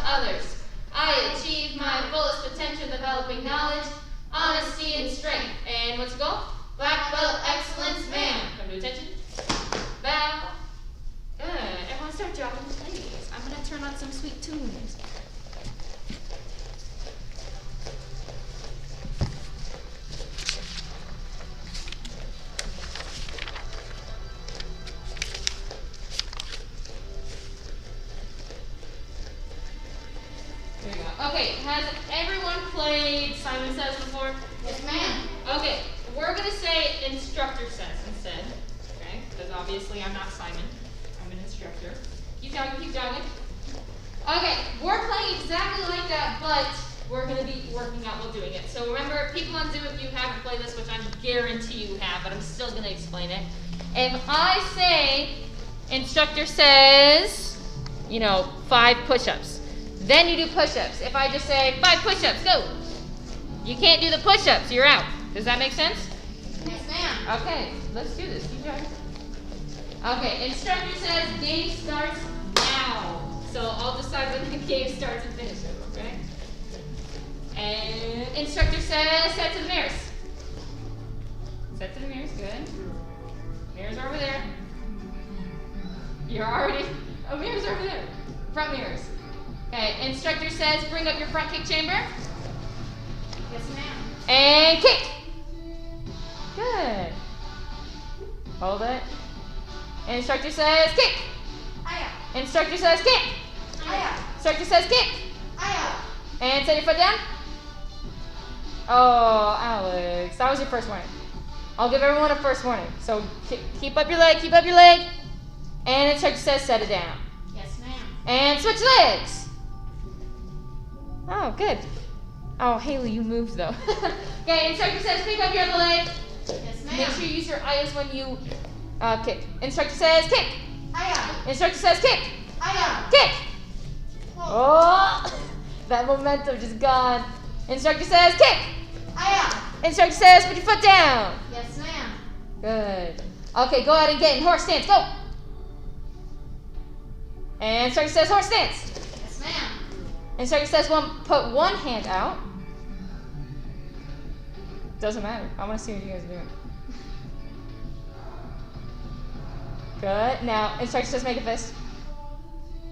others. I achieve my fullest potential developing knowledge, honesty, and strength. And what's the goal? Black belt excellence, ma'am. Come to attention. Bow. Good. Everyone start dropping please. I'm going to turn on some sweet tunes. There you go. Okay, has everyone played Simon Says before? Yes, ma'am. Okay, we're going to say instructor says instead. Okay, because obviously I'm not Simon. I'm an instructor. Keep jogging, keep jogging. Okay, we're playing exactly like that, but we're going to be working out while doing it. So remember, people on Zoom, if you haven't played this, which I guarantee you have, but I'm still going to explain it. If I say, instructor says, 5 push-ups, then you do push-ups. If I just say, 5 push-ups, go. You can't do the push-ups, you're out. Does that make sense? Yes, ma'am. Okay, let's do this. Keep going. Okay, instructor says game starts now. So I'll decide when the game starts and finishes, okay? And instructor says set to the mirrors. Set to the mirrors, good. Mirrors are over there. Mirrors are over there. Front mirrors. Okay, instructor says bring up your front kick chamber. Yes, ma'am. And kick. Good. Hold it. Instructor says kick. Aya. Instructor says kick. Aya. Instructor says kick. Aya. And set your foot down. Oh, Alex, that was your first warning. I'll give everyone a first warning. So keep up your leg, keep up your leg. And instructor says set it down. Yes, ma'am. And switch legs. Oh, good. Oh, Haley, you moved though. Okay, instructor says pick up your other leg. Yes, ma'am. Make sure you use your eyes when you kick. Instructor says kick. Aya. Instructor says kick. Aya. Kick. Whoa. Oh, that momentum just gone. Instructor says kick. Aya. Instructor says put your foot down. Yes, ma'am. Good. Okay, go ahead and get in horse stance. Go. And instructor says horse stance. Yes, ma'am. Instructor says put one hand out. Doesn't matter. I want to see what you guys are doing. Good. Now, instructor says make a fist.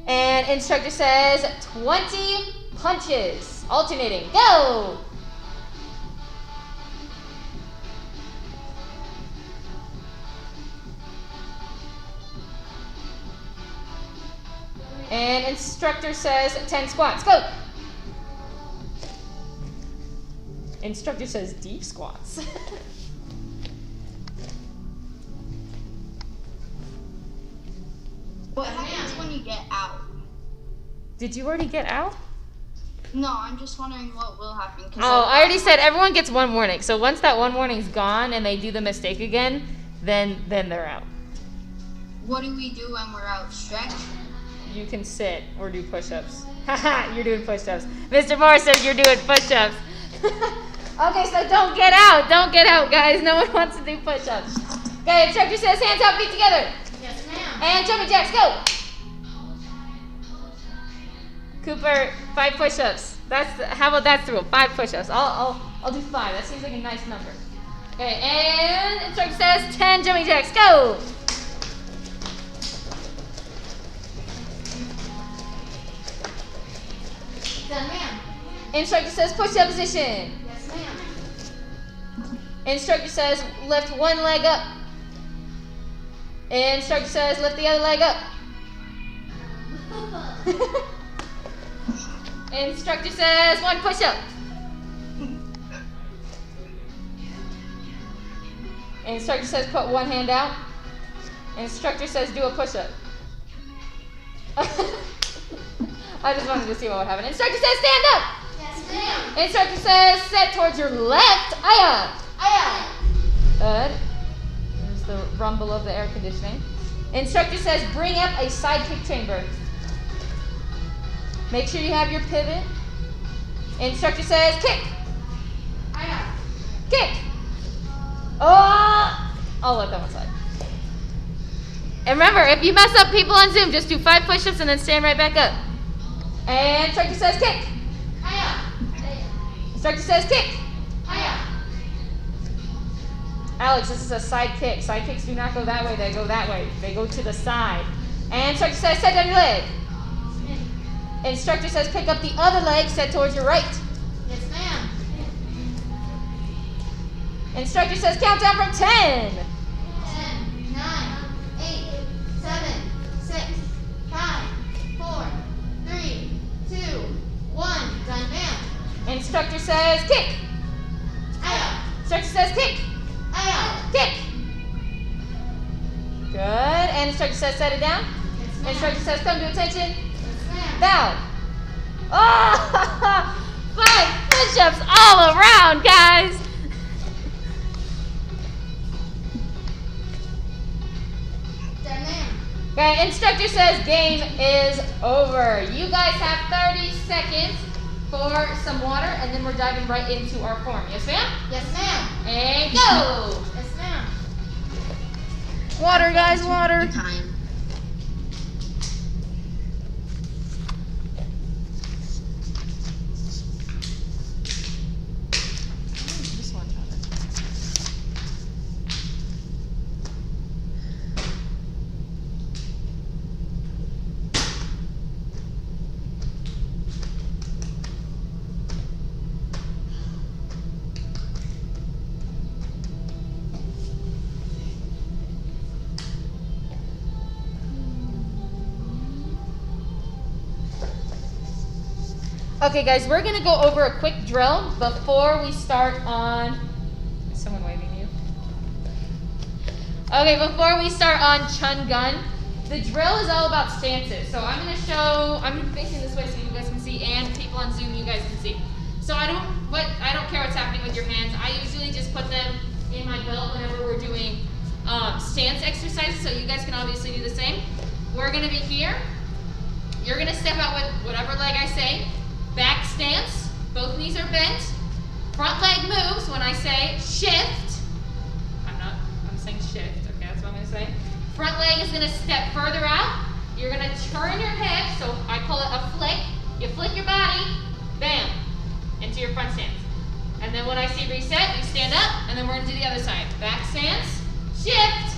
And instructor says 20 punches. Alternating. Go! And instructor says 10 squats. Go! Instructor says deep squats. What happens when you get out? Did you already get out? No, I'm just wondering what will happen. Oh, I already said everyone gets one warning. So once that one warning's gone and they do the mistake again, then they're out. What do we do when we're out? Stretch? You can sit or do push-ups. Haha, you're doing push-ups. Mr. Moore says you're doing push-ups. Okay, so don't get out. Don't get out, guys. No one wants to do push-ups. Okay, instructor says hands out, feet together. Yes, ma'am. And jumping jacks, go. Cooper, 5 push-ups. How about that through 5 push-ups? I'll do 5. That seems like a nice number. Okay, and instructor says 10 jumping jacks, go. Done, ma'am. Instructor says push-up position. Yes, ma'am. Instructor says lift one leg up. Instructor says lift the other leg up. Instructor says 1 push-up. Instructor says put 1 hand out. Instructor says do a push-up. I just wanted to see what would happen. Instructor says stand up. Yes, ma'am. Instructor says set towards your left. Aya. Aya. Good. There's the rumble of the air conditioning. Instructor says bring up a side kick chamber. Make sure you have your pivot. Instructor says kick. Aya. Kick. Oh! I'll let that one slide. And remember, if you mess up, people on Zoom, just do 5 push-ups and then stand right back up. And instructor says kick. Hiya. Instructor says kick. Hiya. Alex, this is a side kick. Side kicks do not go that way, they go that way. They go to the side. And instructor says set down your leg. Instructor says pick up the other leg, set towards your right. Yes, ma'am. Instructor says count down from 10. 10, 9, 8, 7, 6, 5, 4, 3, 2, 1. Done, ma'am. Instructor says kick. Hiya. Instructor says kick. Hiya. Kick. Good. And instructor says set it down. Yes, ma'am. Instructor says come to attention. Yes, ma'am. Down. Oh, 5 push-ups all around, guys. Done, ma'am. Okay, instructor says game is over. You guys have 30 seconds for some water, and then we're diving right into our form. Yes, ma'am? Yes, ma'am. And go. Yes, ma'am. Water, guys, water. Time. Okay, guys, we're going to go over a quick drill before we start on... Is someone waving you? Okay, before we start on Chun Gun, the drill is all about stances. So I'm going to show... I'm facing this way so you guys can see, and people on Zoom, you guys can see. So I don't care what's happening with your hands. I usually just put them in my belt whenever we're doing stance exercises, so you guys can obviously do the same. We're going to be here. You're going to step out with whatever leg I say. Back stance, both knees are bent. Front leg moves when I say shift. I'm saying shift, okay, that's what I'm gonna say. Front leg is gonna step further out. You're gonna turn your hip, so I call it a flick. You flick your body, bam, into your front stance. And then when I say reset, you stand up, and then we're gonna do the other side. Back stance, shift,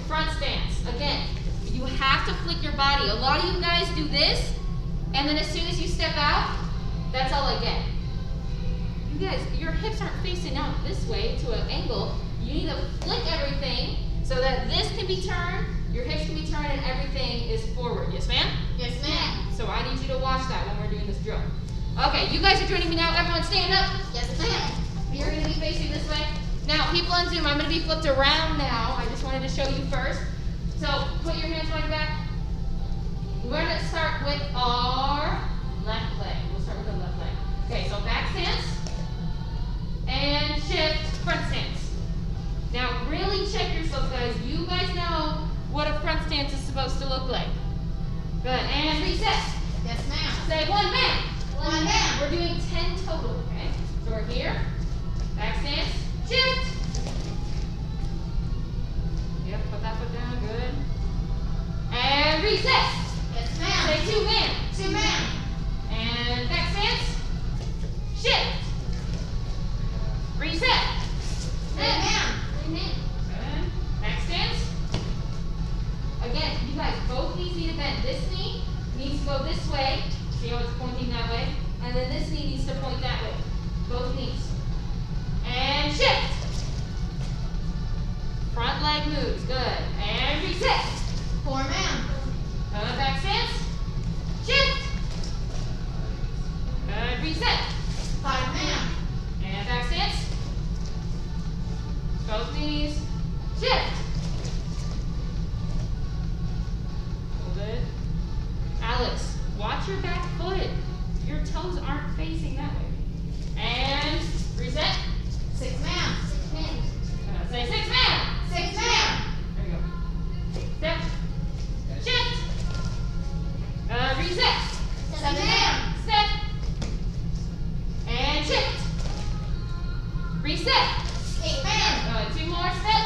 front stance. Again, you have to flick your body. A lot of you guys do this, and then as soon as you step out, that's all I get. You guys, your hips aren't facing out this way to an angle. You need to flick everything so that this can be turned, your hips can be turned, and everything is forward. Yes, ma'am? Yes, ma'am. So I need you to watch that when we're doing this drill. Okay, you guys are joining me now. Everyone stand up. Yes, ma'am. You're going to be facing this way. Now, people on Zoom, I'm going to be flipped around now. I just wanted to show you first. So put your hands behind your back. We're going to start with our left leg. We'll start with the left leg. Okay, so back stance and shift, front stance. Now really check yourselves, guys. You guys know what a front stance is supposed to look like. Good, and reset. Yes, ma'am. Say 1 man. 1 man. We're doing 10 total, okay? So we're here, back stance, shift. Yep, put that foot down, good. And reset. Yes, ma'am. Say 2 man. 2 man. And back stance, shift, reset, 3 man. good, back stance. Again, you guys, both knees need to bend. This knee needs to go this way, see how it's pointing that way, and then this knee needs to point that way, both knees. And shift, front leg moves, good, and reset, 4 man. back stance, shift, good, reset, 5 man. and back stance. Both knees. Shift. Hold it. Alex, watch your back foot. Your toes aren't facing that way. And reset. 6 man. 6 man. Say 6 man. 6 man. There you go. Step. Shift. Reset. 7 man. Step. And shift. Reset. 8 man. 2 more, step,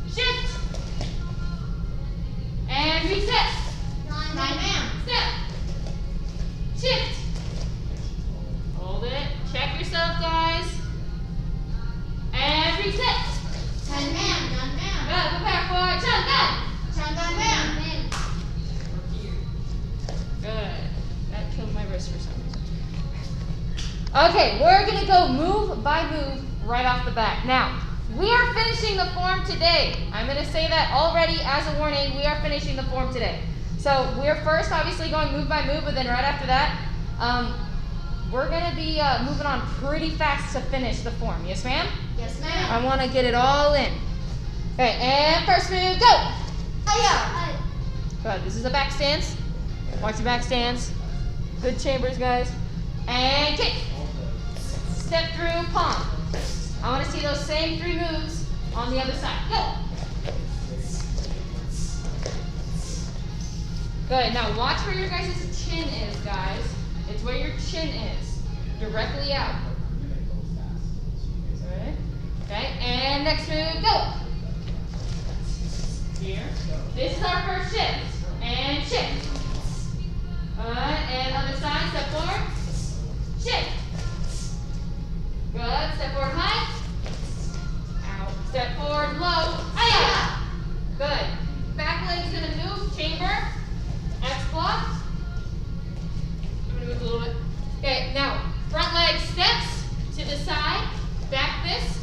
shift, and reset, 9 man. step, wrist for some reason. Okay, we're gonna go move by move right off the bat. Now, we are finishing the form today. I'm gonna say that already as a warning, we are finishing the form today. So we're first obviously going move by move, but then right after that, we're gonna be moving on pretty fast to finish the form. Yes, ma'am? Yes, ma'am. I wanna get it all in. Okay, and first move, go! Hiya. Good, this is a back stance. Watch your back stance. Good chambers, guys. And kick. Step through, palm. I want to see those same 3 moves on the other side. Go. Good, now watch where your guys' chin is, guys. It's where your chin is. Directly out. Good. Okay, and next move, go. Here. This is our first shift. And shift. And other side, step forward. Shift. Good. Step forward high. Out. Step forward low. Hiya. Good. Back leg's gonna move. Chamber. X block. I'm gonna move a little bit. Okay, now front leg steps to the side. Back fist.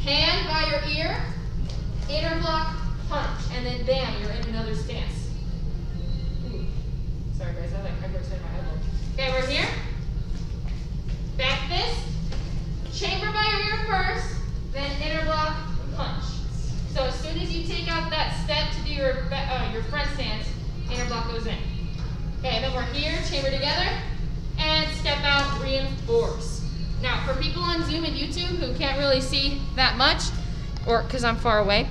Hand by your ear. Inner block. Punch. And then bam, you're in another stance. Ooh. Sorry guys, I overextended my elbow. Okay, we're here. Back fist. Chamber by your ear first, then inner block, punch. So as soon as you take out that step to do your front stance, inner block goes in. Okay, then we're here, chamber together, and step out, reinforce. Now, for people on Zoom and YouTube who can't really see that much, or because I'm far away,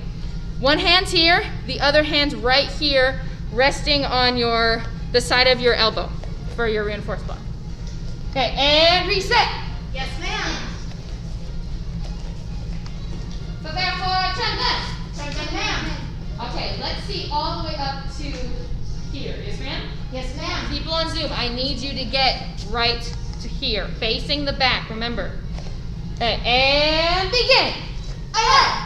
one hand's here, the other hand's right here, resting on the side of your elbow for your reinforced block. Okay, and reset. Yes, ma'am. Prepare for Chang'an. Yes, ma'am. Okay, let's see all the way up to here. Yes, ma'am? Yes, ma'am. People on Zoom, I need you to get right to here, facing the back, remember. Okay, and begin. Hiya.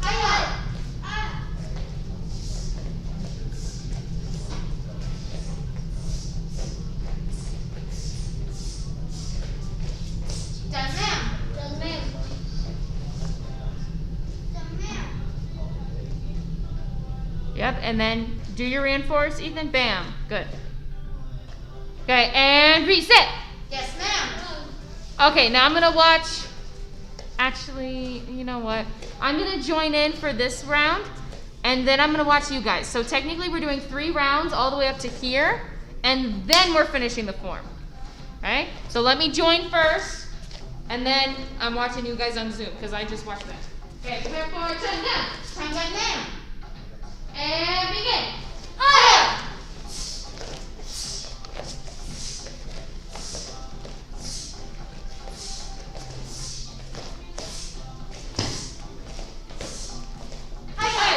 Hiya. Done, ma'am. Done, ma'am. Done, ma'am. Yep, and then do your reinforce, Ethan. Bam. Good. Okay, and reset. Yes, ma'am. Okay, now I'm gonna watch. Actually, you know what? I'm gonna join in for this round, and then I'm gonna watch you guys. So technically, we're doing 3 rounds all the way up to here, and then we're finishing the form. Right? So let me join first, and then I'm watching you guys on Zoom because I just watched that. Okay, prepare for Chang'an. Done, ma'am. And begin. Hiya. Hiya.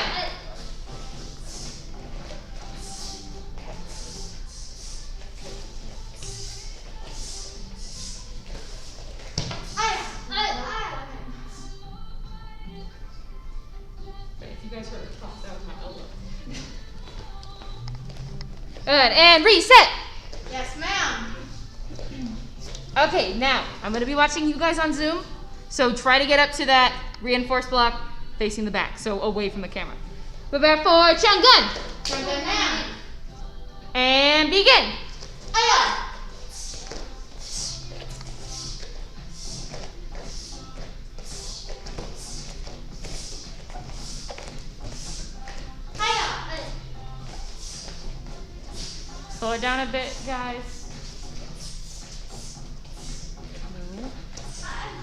Okay, if you guys heard a pop, that was my elbow. Good, and reset. Yes, ma'am. Okay, now I'm gonna be watching you guys on Zoom, so try to get up to that reinforced block facing the back, so away from the camera. Prepare for Chang'an. Done, ma'am. And begin. Hiya. Hiya. Slow it down a bit, guys.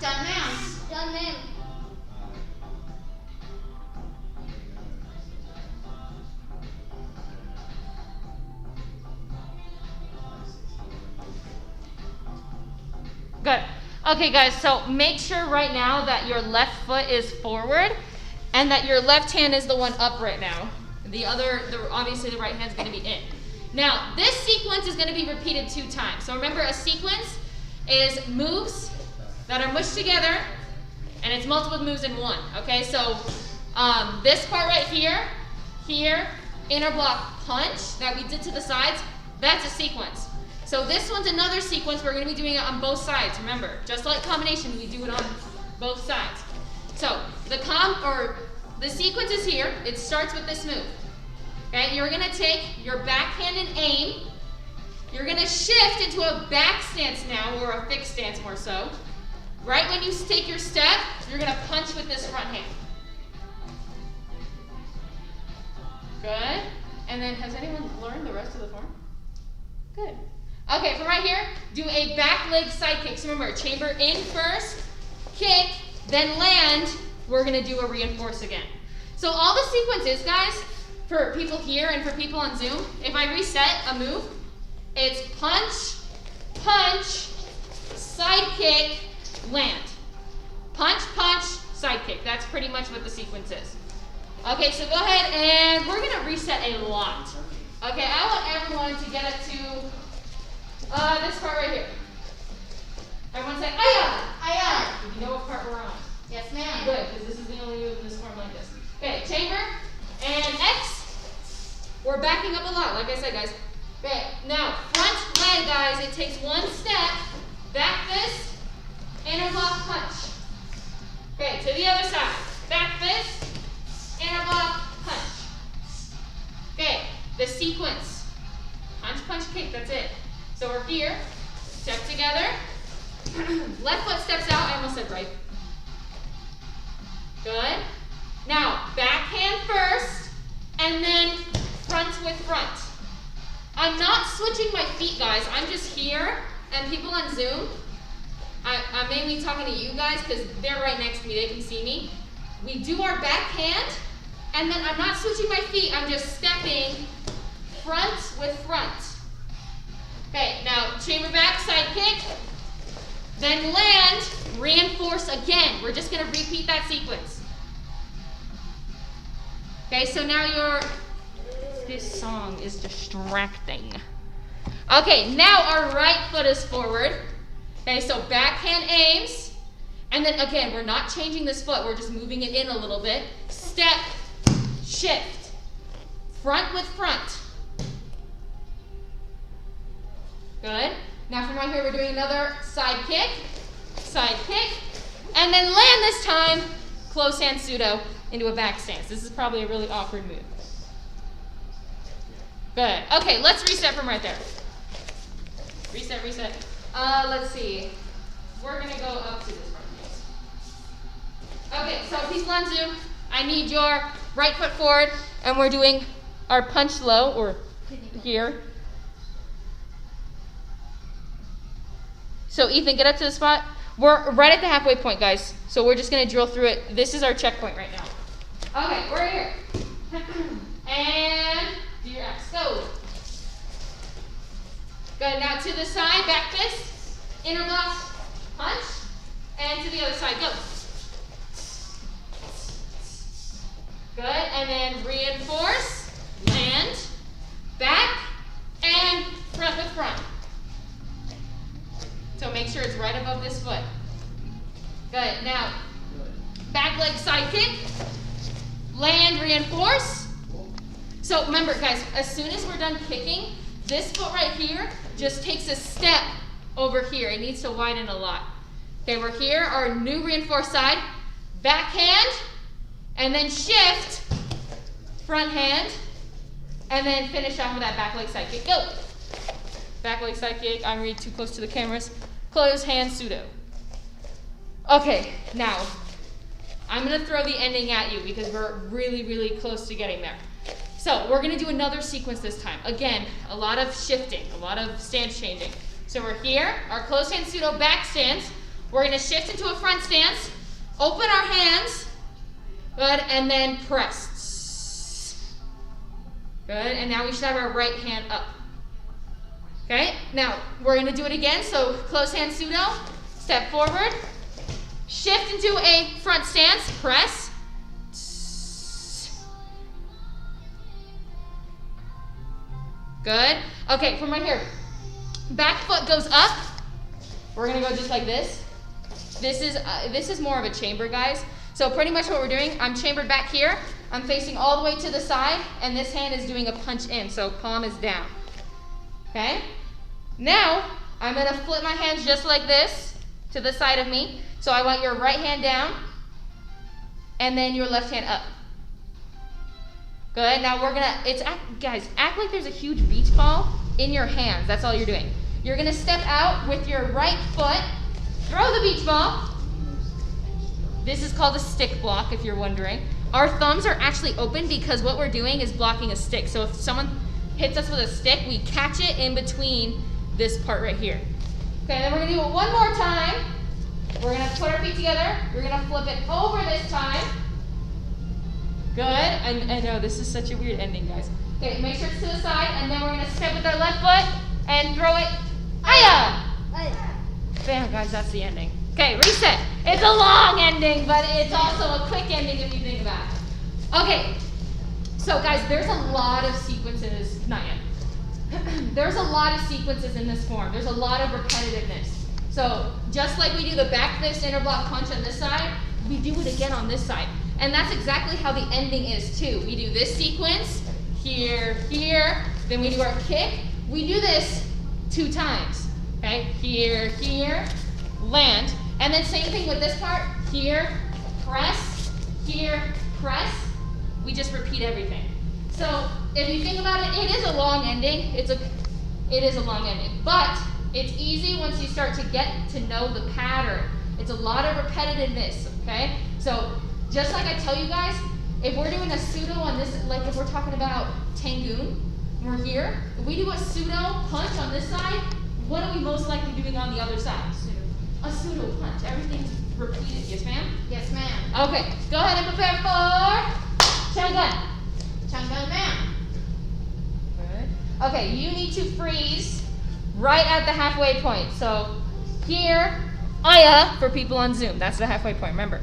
Done, ma'am. Done, ma'am. Good. Okay, guys, so make sure right now that your left foot is forward and that your left hand is the one up right now. Obviously the right hand's gonna be in. Now, this sequence is gonna be repeated 2 times. So remember, a sequence is moves that are mushed together, And it's multiple moves in one, okay? So this part right here, inner block punch that we did to the sides, that's a sequence. So this one's another sequence. We're going to be doing it on both sides, remember. Just like combination, we do it on both sides. So the sequence is here. It starts with this move. Okay, you're going to take your backhand and aim. You're going to shift into a back stance now, or a fixed stance more so. Right when you take your step, you're going to punch with this front hand. Good. And then, has anyone learned the rest of the form? Good. Okay, from right here, do a back leg side kick. So remember, chamber in first, kick, then land. We're going to do a reinforce again. So all the sequences, guys, for people here and for people on Zoom, if I reset a move, it's punch, punch, side kick, land. Punch, punch, side kick. That's pretty much what the sequence is. Okay, so go ahead and we're going to reset a lot. Okay, I want everyone to get up to this part right here. Everyone say, "Aya!" Aya. Do you know what part we're on? Yes, ma'am. Good, because this is the only move in this form like this. Okay, chamber and X. We're backing up a lot, like I said, guys. Okay, now front leg, guys. It takes one step. Back fist, inner block punch. Okay, to the other side. Back fist, inner block punch. Okay, the sequence. Punch, punch, kick. That's it. So we're here. Step together. Left foot steps out. I almost said right. Good. Now, backhand first, and then front with front. I'm not switching my feet, guys. I'm just here, and people on Zoom, I'm mainly talking to you guys because they're right next to me. They can see me. We do our backhand, and then I'm not switching my feet. I'm just stepping front with front. Okay, now chamber back, side kick, then land, reinforce again. We're just going to repeat that sequence. Okay, so now this song is distracting. Okay, now our right foot is forward. Okay, so backhand aims, and then again, we're not changing this foot, we're just moving it in a little bit. Step, shift, front with front. Good. Now from right here, we're doing another side kick, and then land this time, close hand pseudo into a back stance. This is probably a really awkward move. Good. Okay, let's reset from right there. Reset. Let's see. We're going to go up to this part. Okay, so people on Zoom, I need your right foot forward, and we're doing our punch low, or here. So Ethan, get up to the spot. We're right at the halfway point, guys. So we're just going to drill through it. This is our checkpoint right now. Okay, we're here. And do your X. Go. Good. Now to the side, back fist, inner block, punch, and to the other side. Go. Good. And then reinforce, land, back, and front with front. So make sure it's right above this foot. Good. Now, back leg side kick, land, reinforce. So remember, guys, as soon as we're done kicking, this foot right here just takes a step over here. It needs to widen a lot. Okay, we're here, our new reinforced side, backhand, and then shift, front hand, and then finish off with that back leg side kick. Go. Back leg side kick. I'm really too close to the cameras. Close hand pseudo. Okay, now I'm going to throw the ending at you because we're really, really close to getting there. So we're going to do another sequence this time. Again, a lot of shifting, a lot of stance changing. So we're here, our close hand pseudo back stance. We're going to shift into a front stance, open our hands, good, and then press. Good, and now we should have our right hand up. Okay, now we're going to do it again. So close hand pseudo, step forward, shift into a front stance, press. Good. Okay, from right here, back foot goes up. We're going to go just like this. this is more of a chamber, guys. So pretty much what we're doing, I'm chambered back here. I'm facing all the way to the side, and this hand is doing a punch in, so palm is down. Okay? Now, I'm gonna flip my hands just like this to the side of me. So I want your right hand down, and then your left hand up. Good. Now we're gonna, guys, act like there's a huge beach ball in your hands. That's all you're doing. You're gonna step out with your right foot, throw the beach ball. This is called a stick block, if you're wondering. Our thumbs are actually open because what we're doing is blocking a stick. So if someone hits us with a stick, we catch it in between this part right here. Okay, then we're gonna do it one more time. We're gonna put our feet together. We're gonna flip it over this time. Good. I know this is such a weird ending, guys. Okay, make sure it's to the side, and then we're gonna step with our left foot and throw it. Hiya! Bam, guys, that's the ending. Okay, reset. It's a long ending, but it's also a quick ending if you think about it. Okay, so guys, there's a lot of sequences. Not yet. There's a lot of sequences in this form. There's a lot of repetitiveness. So just like we do the back fist interblock punch on this side, we do it again on this side. And that's exactly how the ending is too. We do this sequence, here, here, then we do our kick. We do this 2 times, okay? Here, here, land. And then same thing with this part, here, press, we just repeat everything. So if you think about it, it is a long ending. It is a long ending, but it's easy once you start to get to know the pattern. It's a lot of repetitiveness, okay? So just like I tell you guys, if we're doing a pseudo on this, like if we're talking about Tangoon, we're here, if we do a pseudo punch on this side, what are we most likely doing on the other side? A pseudo punch. Everything's repeated. Yes, ma'am? Yes, ma'am. Okay, go ahead and prepare for Chungun. Chungun, ma'am. Good. Okay, you need to freeze right at the halfway point. So here, Aya for people on Zoom. That's the halfway point, remember.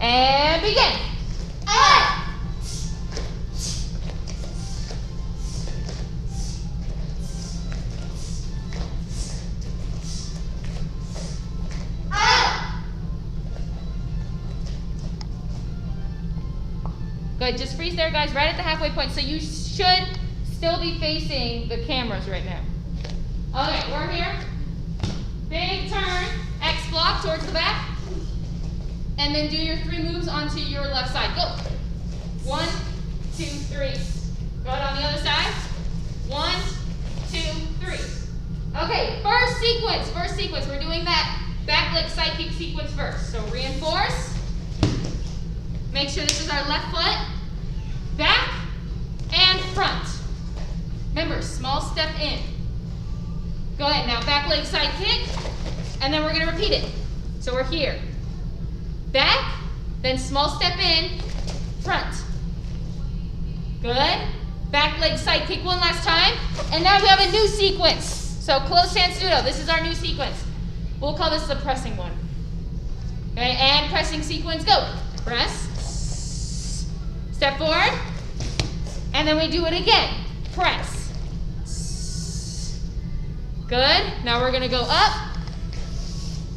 And begin. Aya! Good, just freeze there, guys, right at the halfway point. So you should still be facing the cameras right now. Okay, we're here. Big turn, X block towards the back. And then do your 3 moves onto your left side. Go. 1, 2, 3. Go on the other side. 1, 2, 3. Okay, first sequence. We're doing that back leg side kick sequence first. So reinforce. Make sure this is our left foot, back, and front. Remember, small step in. Go ahead, now back leg side kick, and then we're gonna repeat it. So we're here. Back, then small step in, front. Good. Back leg side kick one last time, and now we have a new sequence. So closed hand pseudo, this is our new sequence. We'll call this the pressing one. Okay, and pressing sequence, go. Press. Step forward, and then we do it again. Press. Good. Now we're gonna go up,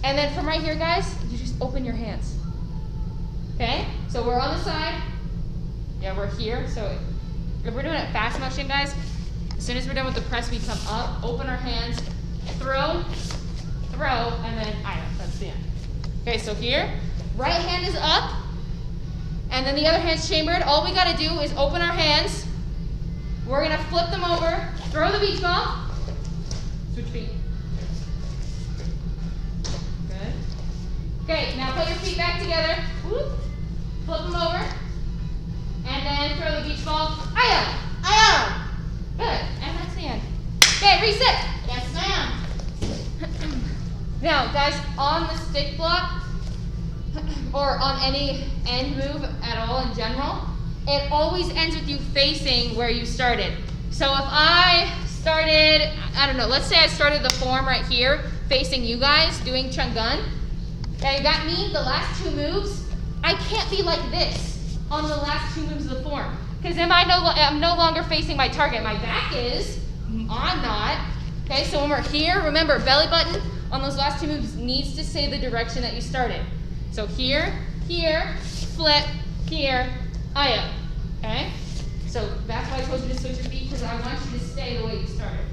and then from right here, guys, you just open your hands. Okay? So we're on the side. Yeah, we're here. So if we're doing it fast motion, guys, as soon as we're done with the press, we come up, open our hands, throw, and then that's the end. Okay, so here, right hand is up. And then the other hand's chambered. All we gotta do is open our hands. We're gonna flip them over, throw the beach ball, switch feet. Good. Okay, now put your feet back together. Whoop. Flip them over. And then throw the beach ball. Aya! Aya! Good. And that's the end. Okay, reset. Yes, ma'am. Now, guys, on the stick block, or on any end move at all in general, it always ends with you facing where you started. So if I started, I don't know, let's say I started the form right here, facing you guys, doing Chungun. Okay, that means the last 2 moves, I can't be like this on the last 2 moves of the form. Because I'm no longer facing my target. My back is, I'm not. Okay, so when we're here, remember, belly button on those last two moves needs to say the direction that you started. So here, here, flip, here, aya. Okay? So that's why I told you to switch your feet, because I want you to stay the way you started.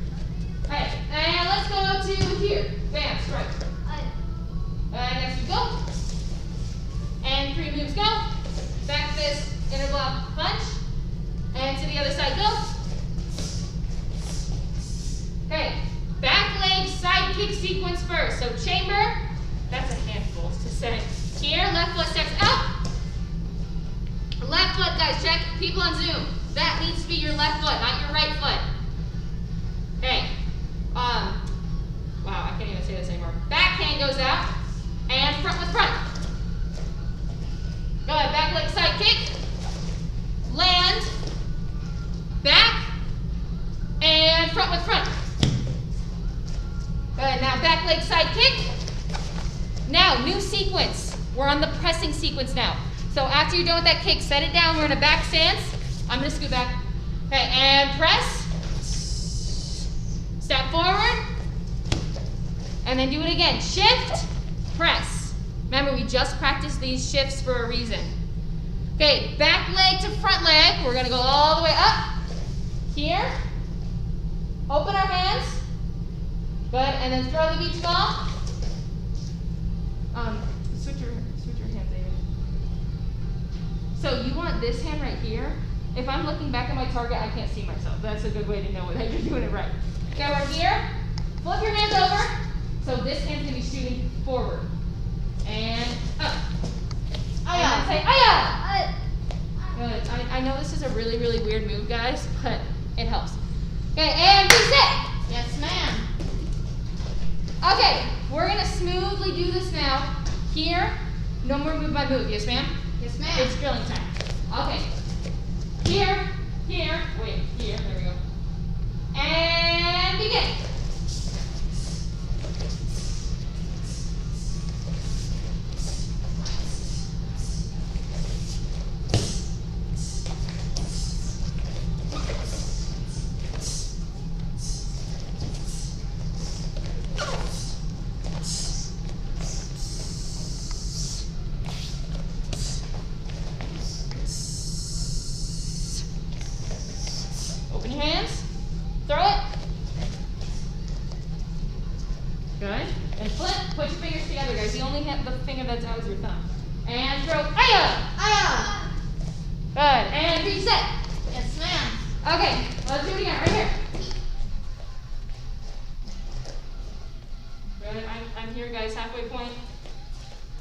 Alright, and let's go to here. Bam, strike. Next we go. And 3 moves go. Back fist, inner block, punch. And to the other side, go. Okay, back leg side kick sequence first. So chamber, that's a handful to say. Here, left foot steps up. Left foot, guys, check. People on Zoom. That needs to be your left foot, not your right foot. Okay. Wow, I can't even say this anymore. Back hand goes out. And front with front. Go ahead, back leg side kick. Land. Back. And front with front. Go ahead, now back leg side kick. Now, new sequence. We're on the pressing sequence now. So after you're done with that kick, set it down. We're in a back stance. I'm going to scoot back. Okay, and press. Step forward. And then do it again. Shift, press. Remember, we just practiced these shifts for a reason. Okay, back leg to front leg. We're going to go all the way up. Here. Open our hands. Good, and then throw the beach ball. Switch your hands, David. So you want this hand right here. If I'm looking back at my target, I can't see myself. That's a good way to know that you're doing it right. Okay, we're here. Flip your hands over. So this hand's gonna be shooting forward. And up. And say, aya! Good. I know this is a really, really weird move, guys, but it helps. Okay, and reset. Yes, ma'am. Okay, we're gonna smoothly do this now. Here, no more move by move. Yes, ma'am? Yes, ma'am. It's drilling time. Okay. Here, here, wait, here, there we go. And begin. Open your hands. Throw it. Good. And flip. Put your fingers together, guys. The only the finger that's out is your thumb. And throw. Aya! Aya! Good. And reset. Yes, ma'am. Okay. Let's do it again. Right here. Good. I'm here, guys. Halfway point.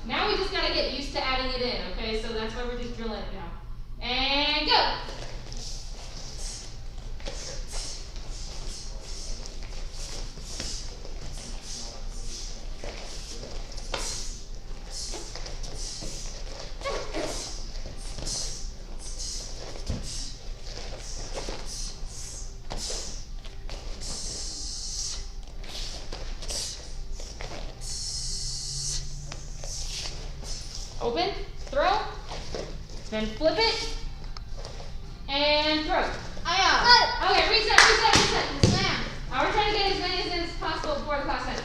Now we just gotta get used to adding it in. Okay. So that's why we're just drilling it now. And go. Open, throw, then flip it, and throw. Aya! Okay, reset. Yes, ma'am. We're trying to get as many as possible before the class ends.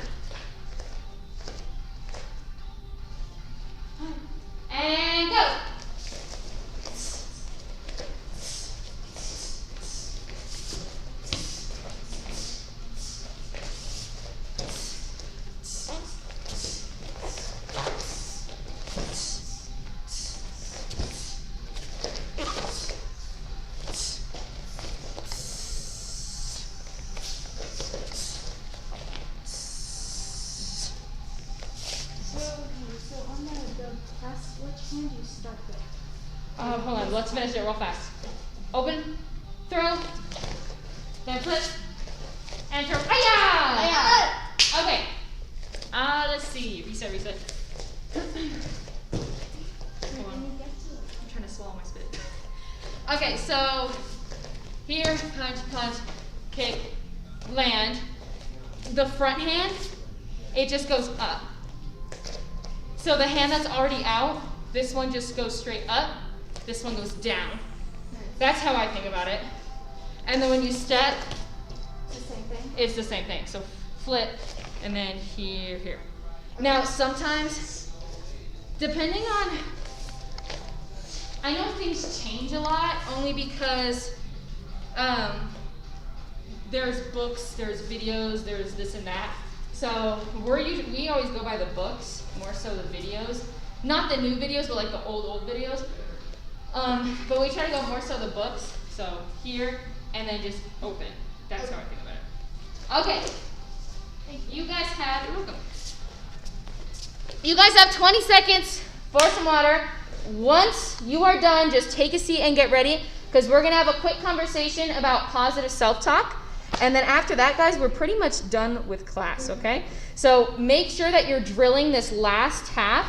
And go. So on the press, which hand do you start with? Hold on, let's finish it real fast. Open, throw, then flip, and throw. Aya! Aya! Okay. Let's see. Reset. Hold on. I'm trying to swallow my spit. Okay, so here, punch, kick, land. The front hand, it just goes up. So the hand that's already out, this one just goes straight up, this one goes down. That's how I think about it. And then when you step, It's the same thing. it's the same thing. So flip, and then here, here. Now, sometimes, depending on, I know things change a lot, only because there's books, there's videos, there's this and that. So we always go by the books, more so the videos. Not the new videos, but like the old videos. But we try to go more so the books. So here, and then just open. That's how I think about it. Okay. You guys have, you're welcome. You guys have 20 seconds for some water. Once you are done, just take a seat and get ready, because we're going to have a quick conversation about positive self-talk. And then after that, guys, we're pretty much done with class, okay? So make sure that you're drilling this last half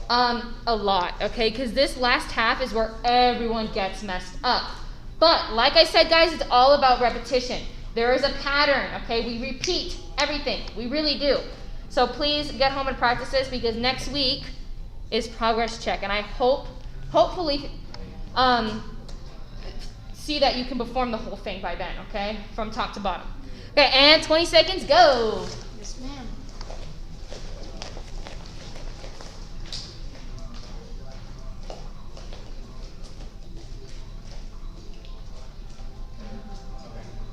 a lot, okay? Because this last half is where everyone gets messed up. But like I said, guys, it's all about repetition. There is a pattern, okay? We repeat everything. We really do. So please get home and practice this, because next week is progress check. And I hopefully, see that you can perform the whole thing by then, okay? From top to bottom. Okay, and 20 seconds, go. Yes, ma'am.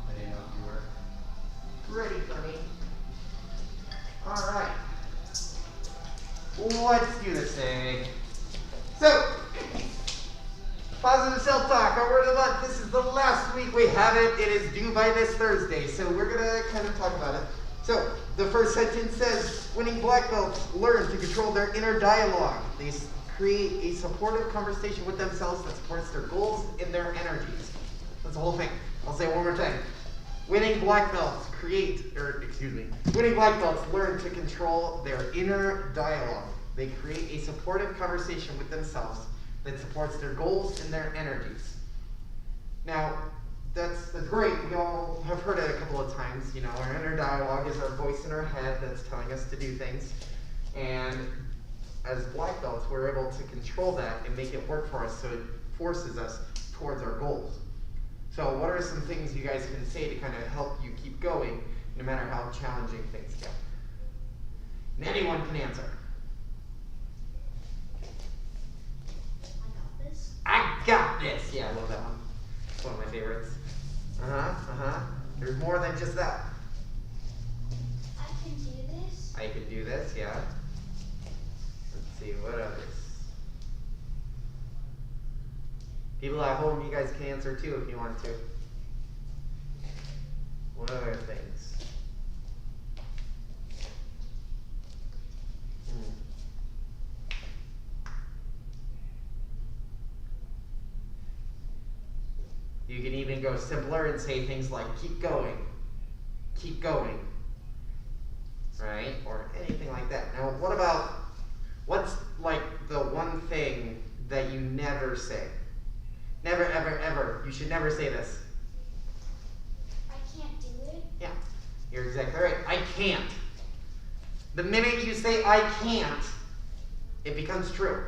I didn't know if you were ready for me. All right. Let's do this thing. So, positive self-talk, our word of the month. This is the last week we have it. It is due by this Thursday, so we're going to kind of talk about it. So, the first sentence says, winning black belts learn to control their inner dialogue. They create a supportive conversation with themselves that supports their goals and their energies. That's the whole thing. I'll say it one more time. Winning black belts winning black belts learn to control their inner dialogue. They create a supportive conversation with themselves that supports their goals and their energies. Now, that's great. We all have heard it a couple of times. You know, our inner dialogue is our voice in our head that's telling us to do things. And as black belts, we're able to control that and make it work for us, so it forces us towards our goals. So what are some things you guys can say to kind of help you keep going, no matter how challenging things get? And anyone can answer. I got this. Yeah, I love that one. It's one of my favorites. There's more than just that. I can do this. I can do this, yeah. Let's see, what others? People at home, you guys can answer too if you want to. What other things? You can even go simpler and say things like, keep going, right? Or anything like that. Now, what's like the one thing that you never say? Never, ever, ever. You should never say this. I can't do it. Yeah, you're exactly right. I can't. The minute you say I can't, it becomes true.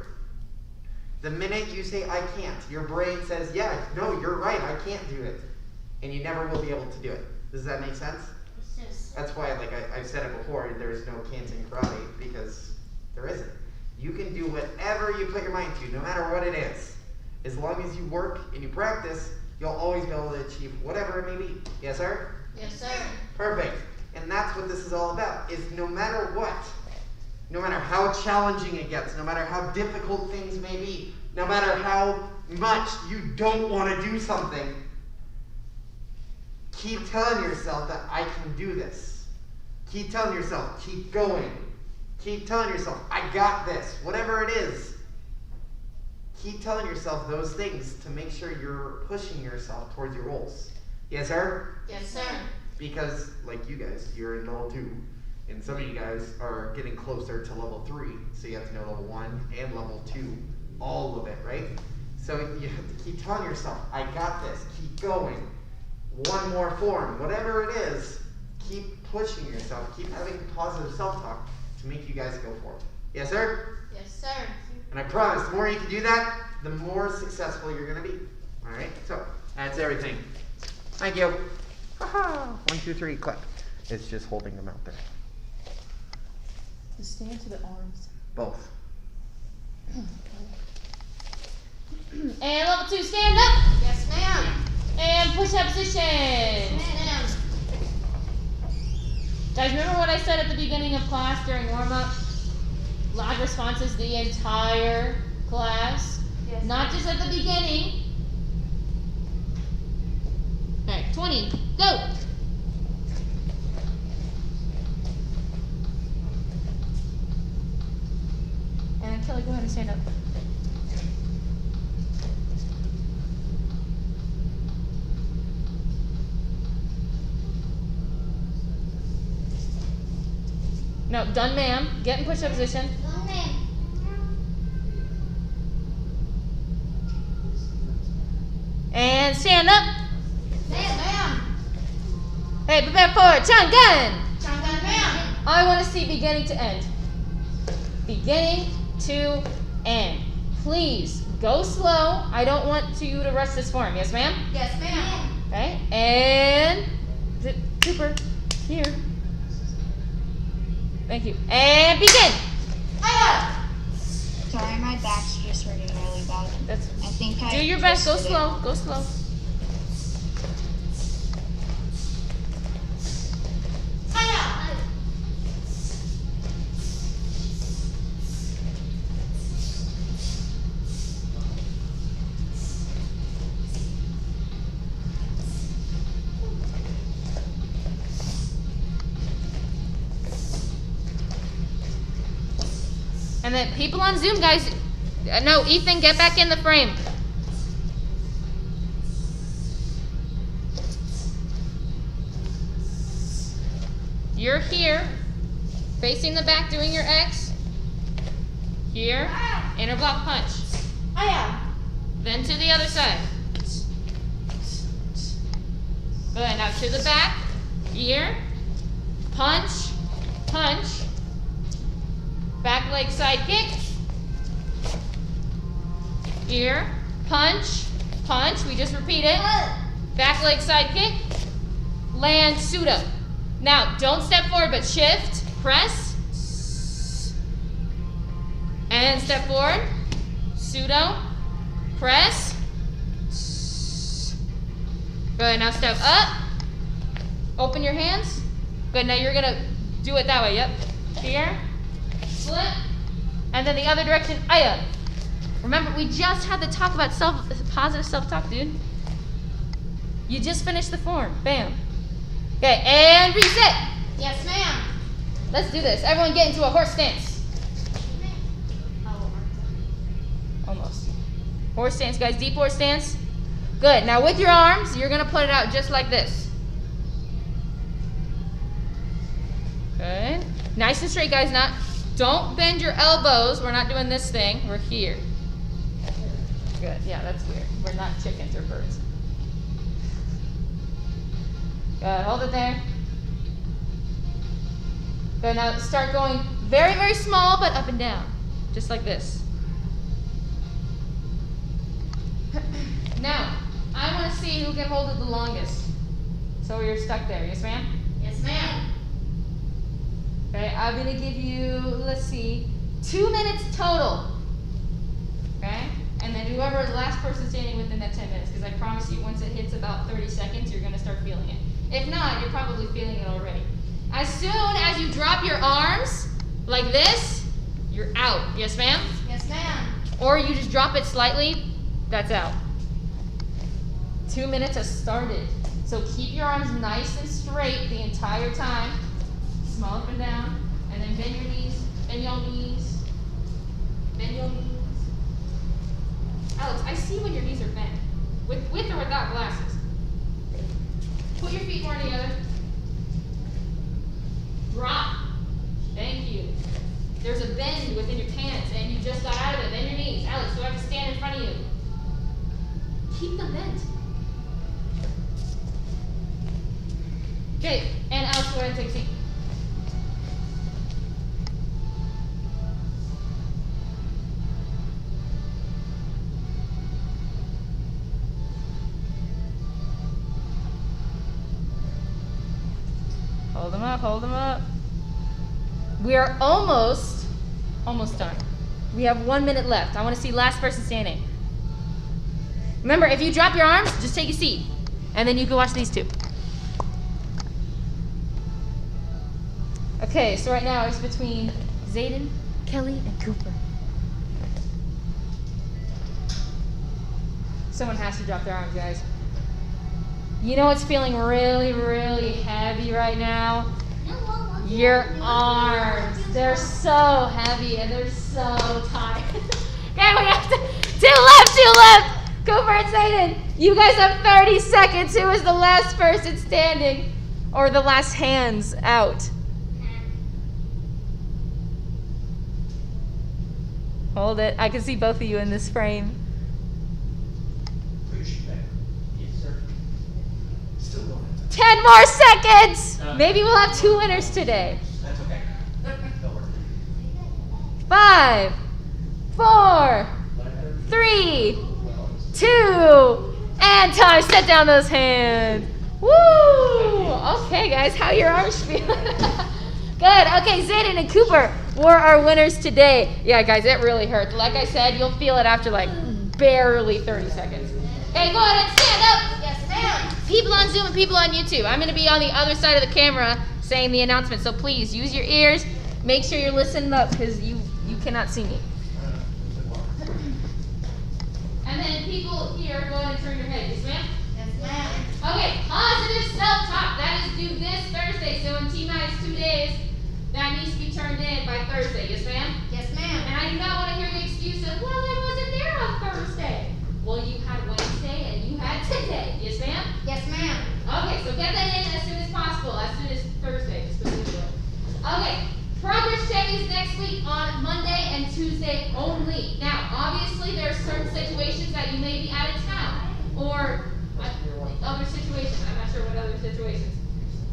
The minute you say I can't, your brain says, yeah, no, you're right, I can't do it. And you never will be able to do it. Does that make sense? Yes. That's why, like I've said it before, there's no can't in karate, because there isn't. You can do whatever you put your mind to, no matter what it is. As long as you work and you practice, you'll always be able to achieve whatever it may be. Yes, sir? Yes, sir. Perfect. And that's what this is all about, is no matter what, no matter how challenging it gets, no matter how difficult things may be, no matter how much you don't want to do something, keep telling yourself that I can do this. Keep telling yourself, keep going. Keep telling yourself, I got this. Whatever it is. Keep telling yourself those things to make sure you're pushing yourself towards your goals. Yes, sir? Yes, sir. Because, like you guys, you're in level 2. And some of you guys are getting closer to level 3. So you have to know level 1 and level 2. All of it, right? So you have to keep telling yourself, I got this. Keep going. One more form. Whatever it is, keep pushing yourself. Keep having positive self-talk to make you guys go forward. Yes, sir? Yes, sir. And I promise, the more you can do that, the more successful you're going to be. All right? So, that's everything. Thank you. 1, 2, 3, clap. It's just holding them out there. To stand to the arms. Both. And level 2, stand up. Yes, ma'am. And push-up position. Ma'am. Guys, remember what I said at the beginning of class during warm-up? Live responses the entire class. Yes. Not just at the beginning. Alright, 20, go! And Kelly, go ahead and stand up. No, done, ma'am. Get in push-up position. Done, ma'am. And stand up. Ma'am. Hey, prepare forward. Chun gun. Done, ma'am. I want to see beginning to end. Beginning to end. Please go slow. I don't want you to rush this form. Yes, ma'am? Yes, ma'am. Okay. And Cooper, here. Thank you. And begin. Sorry, my back's just hurting really bad. That's. I think I Do your best. Go twisted it. slow. Go slow. And then people on Zoom, guys. No, Ethan, get back in the frame. You're here, facing the back, doing your X. Here, inner block punch. Then to the other side. Good, now to the back. Here, punch, punch. Back leg side kick. Here, punch, punch. We just repeat it. Back leg side kick. Land pseudo. Now, don't step forward, but shift, press. And step forward. Pseudo. Press. Good, now step up. Open your hands. Good, now you're gonna do it that way, yep. Here. Flip, and then the other direction, aya. Remember, we just had to talk about positive self-talk, dude. You just finished the form, bam. Okay, and reset. Yes, ma'am. Let's do this. Everyone get into a horse stance. Almost. Horse stance, guys, deep horse stance. Good, now with your arms, you're gonna put it out just like this. Good. Nice and straight, guys, don't bend your elbows. We're not doing this thing. We're here. Good. Yeah, that's weird. We're not chickens or birds. Good. Hold it there. Good. Now start going very, very small, but up and down. Just like this. Now, I want to see who can hold it the longest. So you're stuck there. Yes, ma'am? Yes, ma'am. Okay, I'm gonna give you, let's see, 2 minutes total. Okay? And then whoever the last person standing within that 10 minutes, because I promise you, once it hits about 30 seconds, you're gonna start feeling it. If not, you're probably feeling it already. As soon as you drop your arms, like this, you're out. Yes, ma'am? Yes, ma'am. Or you just drop it slightly, that's out. 2 minutes has started. So keep your arms nice and straight the entire time. Small up and down, and then bend your knees, bend your knees, bend your knees. Alex, I see when your knees are bent, with or without glasses. Put your feet more together. Drop. Thank you. There's a bend within your pants, and you just got out of it. Bend your knees. Alex, do I have to stand in front of you? Keep them bent. Okay, and Alex, go ahead and take a seat. Hold them up, hold them up. We are almost done. We have 1 minute left. I want to see last person standing. Remember, if you drop your arms, just take a seat. And then you can watch these two. Okay, so right now it's between Zayden, Kelly, and Cooper. Someone has to drop their arms, guys. You know what's feeling really, really heavy right now? Your arms. They're so heavy and they're so tired. Okay, we have to. Two left. Cooper and Zayden. You guys have 30 seconds. Who is the last person standing? Or the last hands out? Hold it. I can see both of you in this frame. 10 more seconds! Maybe we'll have 2 winners today. That's okay. Don't worry. 5, 4, 3, 2, and time. Set down those hands. Woo! Okay, guys, how your arms feeling? Good. Okay, Zayden and Cooper were our winners today. Yeah, guys, it really hurt. Like I said, you'll feel it after like barely 30 seconds. Okay, go ahead and stand up. Yes, ma'am. People on Zoom and people on YouTube. I'm going to be on the other side of the camera saying the announcement. So please use your ears. Make sure you're listening up because you cannot see me. And then people here, go ahead and turn your head. Yes, ma'am? Yes, ma'am. Okay, positive self-talk. That is due this Thursday. So in T-minus 2 days, that needs to be turned in by Thursday. Yes, ma'am? Yes, ma'am. And I do not want to hear the excuse of, well, I wasn't there on Thursday. Well, you had Wednesday and you had today. Yes, ma'am? Yes, ma'am. Okay, so get that in as soon as possible, as soon as Thursday, just because do it. Okay, progress check is next week on Monday and Tuesday only. Now, obviously, there are certain situations that you may be out of town, or other situations. I'm not sure what other situations.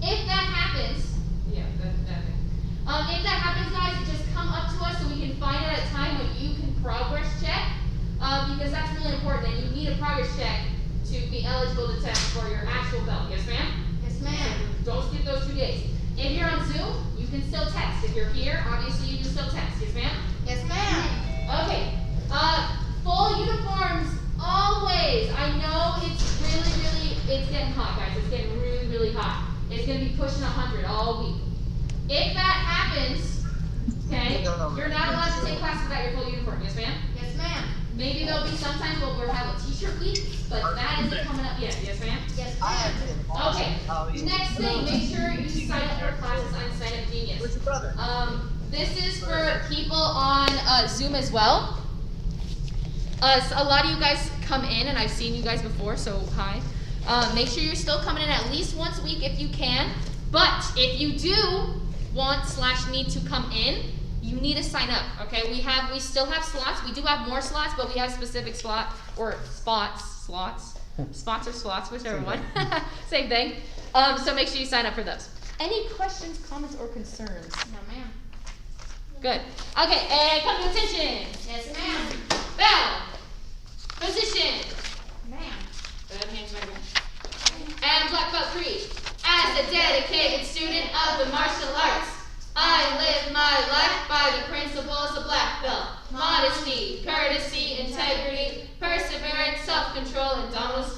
If that happens, yeah, that thing. If that happens, guys, just come up to us so we can find out a time when you can progress check, because that's really important, and you need a progress check to be eligible to test for your actual belt. Yes, ma'am? Yes, ma'am. Don't skip those 2 days. If you're on Zoom, you can still text. If you're here, obviously you can still text. Yes, ma'am? Yes, ma'am. Okay. Full uniforms always. I know it's it's getting hot, guys. It's getting really, really hot. It's going to be pushing 100 all week. If that happens, okay, you're not allowed to take classes without your full uniform. Yes, ma'am? Yes, ma'am. Maybe there'll be sometimes we'll have a t-shirt week, but that isn't coming up yet. Yes, ma'am? Yes, ma'am. Okay. Next thing, make sure you sign up for classes on Sign Up Genius. Where's your brother? This is for people on Zoom as well. So a lot of you guys come in, and I've seen you guys before, so hi. Make sure you're still coming in at least once a week if you can. But if you do want/need to come in, you need to sign up. Okay, we still have slots. We do have more slots, but we have specific slots, whichever one. Same thing. So make sure you sign up for those. Any questions, comments, or concerns? No, ma'am. Good. Okay, and come to attention. Yes, ma'am. Bell. Position. Ma'am. Good, hands right here. And black belt 3. As a dedicated student of the martial arts, I live my life by the principles of black belt. Modesty, courtesy, integrity, perseverance, self-control, and dauntless